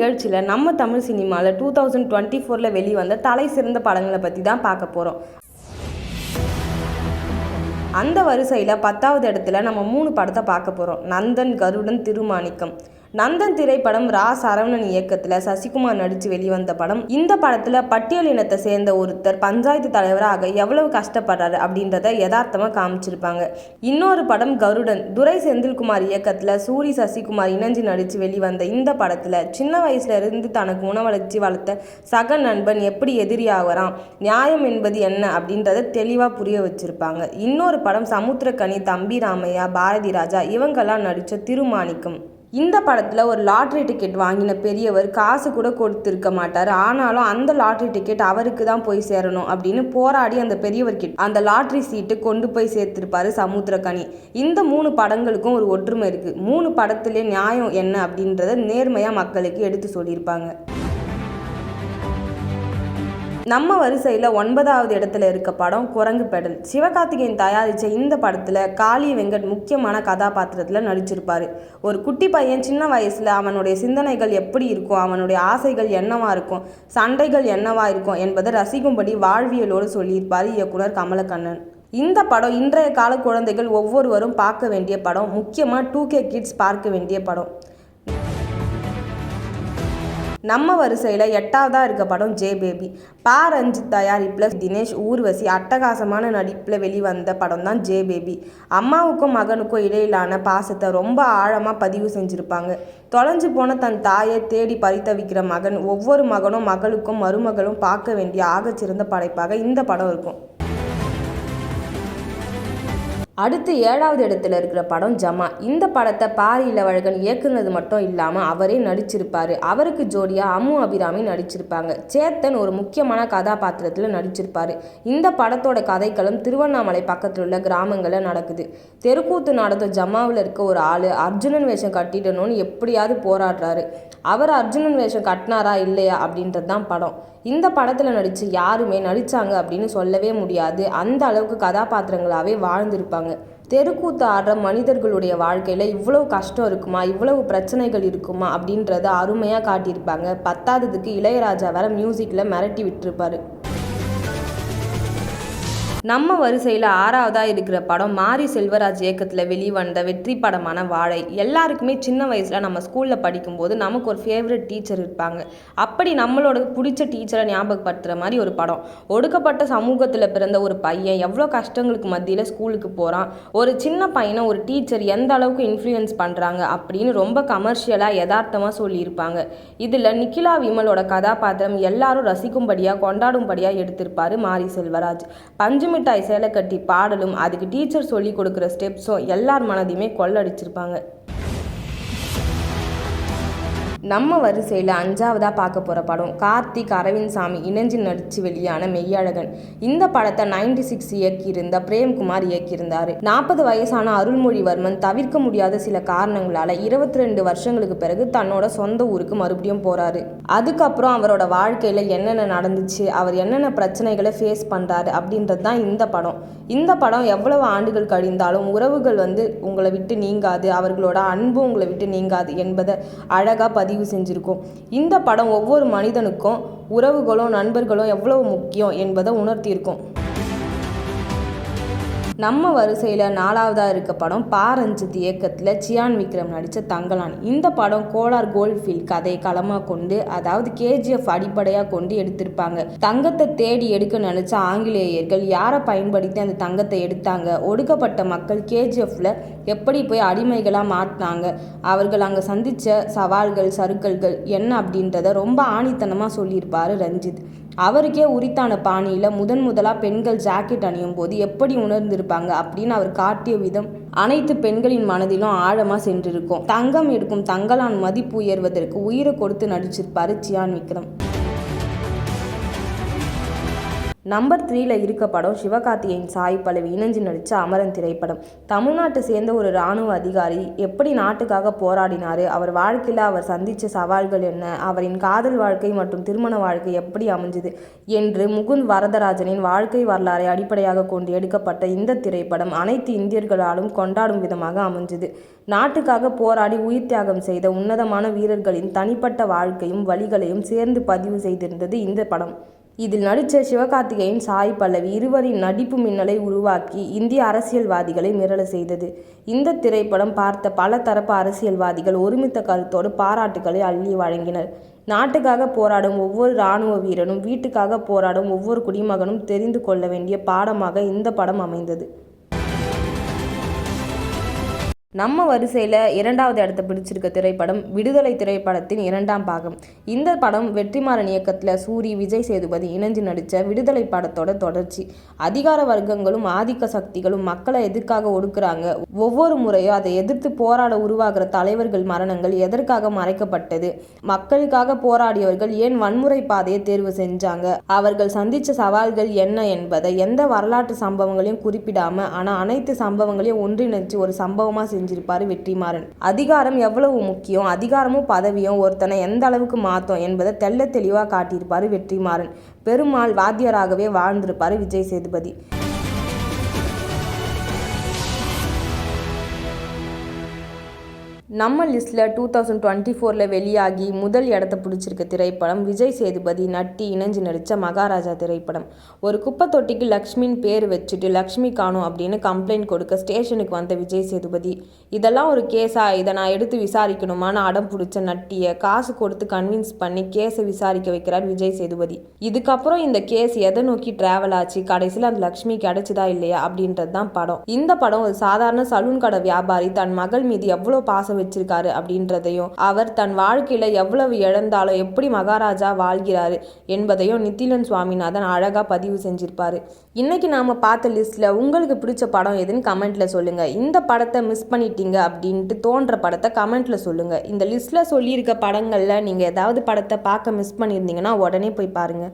நிகழ்ச்சியில் நம்ம தமிழ் சினிமாவில் 2024 வெளிவந்த தலை சிறந்த படங்களை பற்றி தான் பார்க்க போகிறோம். அந்த வரிசையில் 10வது இடத்துல நம்ம 3 படத்தை பார்க்க போகிறோம். நந்தன், கருடன், திருமாணிக்கம். நந்தன் திரைப்படம் ரா சரவணன் இயக்கத்தில் சசிகுமார் நடித்து வெளிவந்த படம். இந்த படத்தில் பட்டியல் இனத்தை சேர்ந்த ஒருத்தர் பஞ்சாயத்து தலைவராக எவ்வளவு கஷ்டப்படுறாரு அப்படின்றத யதார்த்தமாக காமிச்சிருப்பாங்க. இன்னொரு படம் கருடன், துரை செந்தில்குமார் இயக்கத்தில் சூரி சசிகுமார் இணைஞ்சு நடித்து வெளிவந்த இந்த படத்தில் சின்ன வயசுல இருந்து தனக்கு உணவளிச்சு வளர்த்த சக நண்பன் எப்படி எதிரியாகிறான், நியாயம் என்பது என்ன அப்படின்றத தெளிவாக புரிய வச்சிருப்பாங்க. இன்னொரு படம் சமுத்திரக்கனி, தம்பி ராமையா, பாரதி ராஜா இவங்கெல்லாம் நடித்த திருமாணிக்கம். இந்த படத்தில் ஒரு லாட்ரி டிக்கெட் வாங்கின பெரியவர் காசு கூட கொடுத்துருக்க மாட்டார். ஆனாலும் அந்த லாட்ரி டிக்கெட் அவருக்கு தான் போய் சேரணும் அப்படின்னு போராடி அந்த பெரியவர்கிட்ட அந்த லாட்ரி சீட்டு கொண்டு போய் சேர்த்திருப்பாரு சமுத்திரக்கனி. இந்த 3 படங்களுக்கும் ஒரு ஒற்றுமை இருக்குது. 3 படத்திலே நியாயம் என்ன அப்படின்றத நேர்மையாக மக்களுக்கு எடுத்து சொல்லியிருப்பாங்க. நம்ம வரிசையில் 9வது இடத்துல இருக்க படம் குரங்கு பெடல். சிவகார்த்திகேயன் தயாரித்த இந்த படத்தில் காளி வெங்கட் முக்கியமான கதாபாத்திரத்தில் நடிச்சிருப்பார். ஒரு குட்டி பையன் சின்ன வயசில் அவனுடைய சிந்தனைகள் எப்படி இருக்கும், அவனுடைய ஆசைகள் என்னவா இருக்கும், சண்டைகள் என்னவா இருக்கும் என்பதை ரசிக்கும்படி வாழ்வியலோடு சொல்லியிருப்பார் இயக்குனர் கமலக்கண்ணன். இந்த படம் இன்றைய கால குழந்தைகள் ஒவ்வொருவரும் பார்க்க வேண்டிய படம். முக்கியமாக 2K கிட்ஸ் பார்க்க வேண்டிய படம். நம்ம வரிசையில் 8வதாக இருக்க படம் ஜே பேபி. பா ரஞ்சித் தயாரிப்பில் தினேஷ், ஊர்வசி அட்டகாசமான நடிப்பில் வெளிவந்த படம் தான் ஜே பேபி. அம்மாவுக்கும் மகனுக்கும் இடையிலான பாசத்தை ரொம்ப ஆழமாக பதிவு செஞ்சுருப்பாங்க. தொலைஞ்சு போன தன் தாயை தேடி பரிதவிக்கிற மகன், ஒவ்வொரு மகனும் மகளுக்கும் மருமகளும் பார்க்க வேண்டிய ஆகச்சிறந்த படைப்பாக இந்த படம் இருக்கும். அடுத்து 7வது இடத்துல இருக்கிற படம் ஜமா. இந்த படத்தை பாரி இளவழகன் இயக்குனது மட்டும் இல்லாமல் அவரே நடிச்சிருப்பார். அவருக்கு ஜோடியாக அம்மு அபிராமி நடிச்சிருப்பாங்க. சேத்தன் ஒரு முக்கியமான கதாபாத்திரத்தில் நடிச்சிருப்பார். இந்த படத்தோட கதைக்களம் திருவண்ணாமலை பக்கத்தில் உள்ள கிராமங்களில் நடக்குது. தெருக்கூத்து நடத்தும் ஜமாவில் இருக்க ஒரு ஆள் அர்ஜுனன் வேஷம் கட்டிடணும்னு எப்படியாவது போராடுறாரு. அவர் அர்ஜுனன் வேஷம் கட்டினாரா இல்லையா அப்படின்றது தான் படம். இந்த படத்தில் நடித்து யாருமே நடித்தாங்க அப்படின்னு சொல்லவே முடியாது. அந்த அளவுக்கு கதாபாத்திரங்களாகவே வாழ்ந்திருப்பாங்க. தெருக்கூத்து ஆடுற மனிதர்களுடைய வாழ்க்கையில் இவ்வளவு கஷ்டம் இருக்குமா, இவ்வளவு பிரச்சனைகள் இருக்குமா அப்படின்றத அருமையாக காட்டியிருப்பாங்க. 10வதுக்கு இளையராஜா வேற மியூசிக்கில் மிரட்டி விட்டுருப்பாரு. நம்ம வரிசையில் 6வதாக இருக்கிற படம் மாரி செல்வராஜ் இயக்கத்தில் வெளிவந்த வெற்றி படமான வாழை. எல்லாருக்குமே சின்ன வயசில் நம்ம ஸ்கூலில் படிக்கும்போது நமக்கு ஒரு ஃபேவரட் டீச்சர் இருப்பாங்க. அப்படி நம்மளோட பிடிச்ச டீச்சரை ஞாபகப்படுத்துகிற மாதிரி ஒரு படம். ஒடுக்கப்பட்ட சமூகத்தில் பிறந்த ஒரு பையன் எவ்வளோ கஷ்டங்களுக்கு மத்தியில் ஸ்கூலுக்கு போகிறான், ஒரு சின்ன பையனை ஒரு டீச்சர் எந்த அளவுக்கு இன்ஃப்ளூயன்ஸ் பண்ணுறாங்க அப்படின்னு ரொம்ப கமர்ஷியலாக யதார்த்தமாக சொல்லியிருப்பாங்க. இதில் நிக்கிலா விமலோட கதாபாத்திரம் எல்லாரும் ரசிக்கும்படியாக கொண்டாடும்படியாக எடுத்திருப்பார் மாரி செல்வராஜ். பஞ்சு மிட்டாய் சேலை கட்டி பாடலும் அதுக்கு டீச்சர் சொல்லி கொடுக்குற ஸ்டெப்ஸும் எல்லார் மனதையுமே கொள்ளடிச்சிருப்பாங்க. நம்ம வரிசையில் 5வதாக பார்க்க போகிற படம் கார்த்திக், அரவிந்த் சாமி இணைஞ்சு நடித்து வெளியான மெய்யழகன். இந்த படத்தை 96 இயக்கியிருந்த பிரேம்குமார் இயக்கியிருந்தார். 40 வயசான அருள்மொழிவர்மன் தவிர்க்க முடியாத சில காரணங்களால் 22 வருஷங்களுக்கு பிறகு தன்னோட சொந்த ஊருக்கு மறுபடியும் போகிறாரு. அதுக்கப்புறம் அவரோட வாழ்க்கையில் என்னென்ன நடந்துச்சு, அவர் என்னென்ன பிரச்சனைகளை ஃபேஸ் பண்ணுறாரு அப்படின்றது தான் இந்த படம். இந்த படம் எவ்வளவு ஆண்டுகள் கழிந்தாலும் உறவுகள் உங்களை விட்டு நீங்காது, அவர்களோட அன்பு உங்களை விட்டு நீங்காது என்பதை அழகாக பதிவு செஞ்சிருக்கும். இந்த படம் ஒவ்வொரு மனிதனுக்கும் உறவுகளும் நண்பர்களும் எவ்வளவு முக்கியம் என்பதை உணர்த்தியிருக்கும். நம்ம வரிசையில் 4வதாக இருக்க படம் பா ரஞ்சித் இயக்கத்தில் சியான் விக்ரம் நடித்த தங்கலான். இந்த படம் கோலார் கோல்ட்ஃபீல்ட் கதையை களமாக கொண்டு, அதாவது KGF அடிப்படையாக கொண்டு எடுத்திருப்பாங்க. தங்கத்தை தேடி எடுக்க நினச்ச ஆங்கிலேயர்கள் யாரை பயன்படுத்தி அந்த தங்கத்தை எடுத்தாங்க, ஒடுக்கப்பட்ட மக்கள் KGFல எப்படி போய் அடிமைகளாக மாட்டினாங்க, அவர்கள் அங்கே சந்தித்த சவால்கள் சறுக்கல்கள் என்ன அப்படின்றத ரொம்ப ஆணித்தனமாக சொல்லியிருப்பார் ரஞ்சித். அவருக்கே உரித்தான பாணியில் முதலாக பெண்கள் ஜாக்கெட் அணியும் போது எப்படி உணர்ந்திருப்பாங்க அப்படின்னு அவர் காட்டிய விதம் அனைத்து பெண்களின் மனதிலும் ஆழமாக சென்றிருக்கும். தங்கம் எடுக்கும் தங்கலான் மதிப்பு உயர்வதற்கு உயிரை கொடுத்து நடிச்சிருப்பாரு சியான் விக்ரம். நம்பர் 3ல இருக்க படம் சிவகார்த்திகேயன் சாய் பல்லவி இணைஞ்சு நடித்த அமரன் திரைப்படம். தமிழ்நாட்டை சேர்ந்த ஒரு இராணுவ அதிகாரி எப்படி நாட்டுக்காக போராடினாரு, அவர் வாழ்க்கையில் அவர் சந்தித்த சவால்கள் என்ன, அவரின் காதல் வாழ்க்கை மற்றும் திருமண வாழ்க்கை எப்படி அமைஞ்சுது என்று முகுந்த் வரதராஜனின் வாழ்க்கை வரலாறை அடிப்படையாக கொண்டு எடுக்கப்பட்ட இந்த திரைப்படம் அனைத்து இந்தியர்களாலும் கொண்டாடும் விதமாக அமைஞ்சுது. நாட்டுக்காக போராடி உயிர் தியாகம் செய்த உன்னதமான வீரர்களின் தனிப்பட்ட வாழ்க்கையும் வழிகளையும் சேர்ந்து பதிவு செய்திருந்தது இந்த படம். இதில் நடித்த சிவகார்த்திகேயன் சாய் பல்லவி இருவரின் நடிப்பு மின்னலை உருவாக்கி இந்திய அரசியல்வாதிகளை மிரள செய்தது. இந்த திரைப்படம் பார்த்த பல தரப்பு அரசியல்வாதிகள் ஒருமித்த கருத்தோடு பாராட்டுகளை அள்ளி வழங்கினர். நாட்டுக்காக போராடும் ஒவ்வொரு இராணுவ வீரனும் வீட்டுக்காக போராடும் ஒவ்வொரு குடிமகனும் தெரிந்து கொள்ள வேண்டிய பாடமாக இந்த படம் அமைந்தது. நம்ம வரிசையில் 2வது இடத்தை பிடிச்சிருக்க திரைப்படம் விடுதலை திரைப்படத்தின் 2ஆம் பாகம். இந்த படம் வெற்றிமாறன் இயக்கத்தில் சூரி, விஜய் சேதுபதி இணைஞ்சு நடித்த விடுதலை படத்தோட தொடர்ச்சி. அதிகார வர்க்கங்களும் ஆதிக்க சக்திகளும் மக்களை எதற்காக ஒடுக்குறாங்க, ஒவ்வொரு முறையும் அதை எதிர்த்து போராட உருவாகிற தலைவர்கள் மரணங்கள் எதற்காக மறைக்கப்பட்டது, மக்களுக்காக போராடியவர்கள் ஏன் வன்முறை பாதையை தேர்வு செஞ்சாங்க, அவர்கள் சந்தித்த சவால்கள் என்ன என்பதை எந்த வரலாற்று சம்பவங்களையும் குறிப்பிடாம ஆனால் அனைத்து சம்பவங்களையும் ஒன்றிணைச்சு ஒரு சம்பவமாக செஞ்சிருப்பாரு வெற்றிமாறன். அதிகாரம் எவ்வளவு முக்கியம், அதிகாரமும் பதவியும் ஒருத்தனை எந்த அளவுக்கு மாற்றும் என்பதை தெள்ள தெளிவாக காட்டியிருப்பாரு வெற்றிமாறன். பெருமாள் வாத்தியராகவே வாழ்ந்திருப்பாரு விஜய் சேதுபதி. நம்ம லிஸ்ட்டில் 2024 வெளியாகி முதல் இடத்த பிடிச்சிருக்க திரைப்படம் விஜய் சேதுபதி நட்டி இணைஞ்சு நடித்த மகாராஜா திரைப்படம். ஒரு குப்பை தொட்டிக்கு லக்ஷ்மின்னு பேர் வச்சுட்டு லக்ஷ்மி காணும் அப்படின்னு கம்ப்ளைண்ட் கொடுக்க ஸ்டேஷனுக்கு வந்த விஜய் சேதுபதி, இதெல்லாம் ஒரு கேஸா, இதை நான் எடுத்து விசாரிக்கணுமான்னு அடம் பிடிச்ச நட்டியை காசு கொடுத்து கன்வின்ஸ் பண்ணி கேஸை விசாரிக்க வைக்கிறார் விஜய் சேதுபதி. இதுக்கப்புறம் இந்த கேஸ் எதை நோக்கி டிராவல் ஆச்சு, கடைசியில் அந்த லக்ஷ்மி கிடைச்சதா இல்லையா அப்படின்றது தான் படம். இந்த படம் ஒரு சாதாரண சலூன் கடை வியாபாரி தன் மகள் மீது எவ்வளோ பாசம் வச்சிருக்காரு அப்படின்றதையும், அவர் தன் வாழ்க்கையில எவ்வளவு இழந்தாலும் எப்படி மகாராஜா வாழ்கிறாரு என்பதையும் நித்திலன் சுவாமிநாதன் அழகா பதிவு செஞ்சிருப்பாரு. இன்னைக்கு நாம பார்த்த லிஸ்ட்ல உங்களுக்கு பிடிச்ச படம் எதுன்னு கமெண்ட்ல சொல்லுங்க. இந்த படத்தை மிஸ் பண்ணிட்டீங்க அப்படின்ட்டு தோன்ற படத்தை கமெண்ட்ல சொல்லுங்க. இந்த லிஸ்ட்ல சொல்லியிருக்க படங்கள்ல நீங்க ஏதாவது படத்தை பார்க்க மிஸ் பண்ணியிருந்தீங்கன்னா உடனே போய் பாருங்க.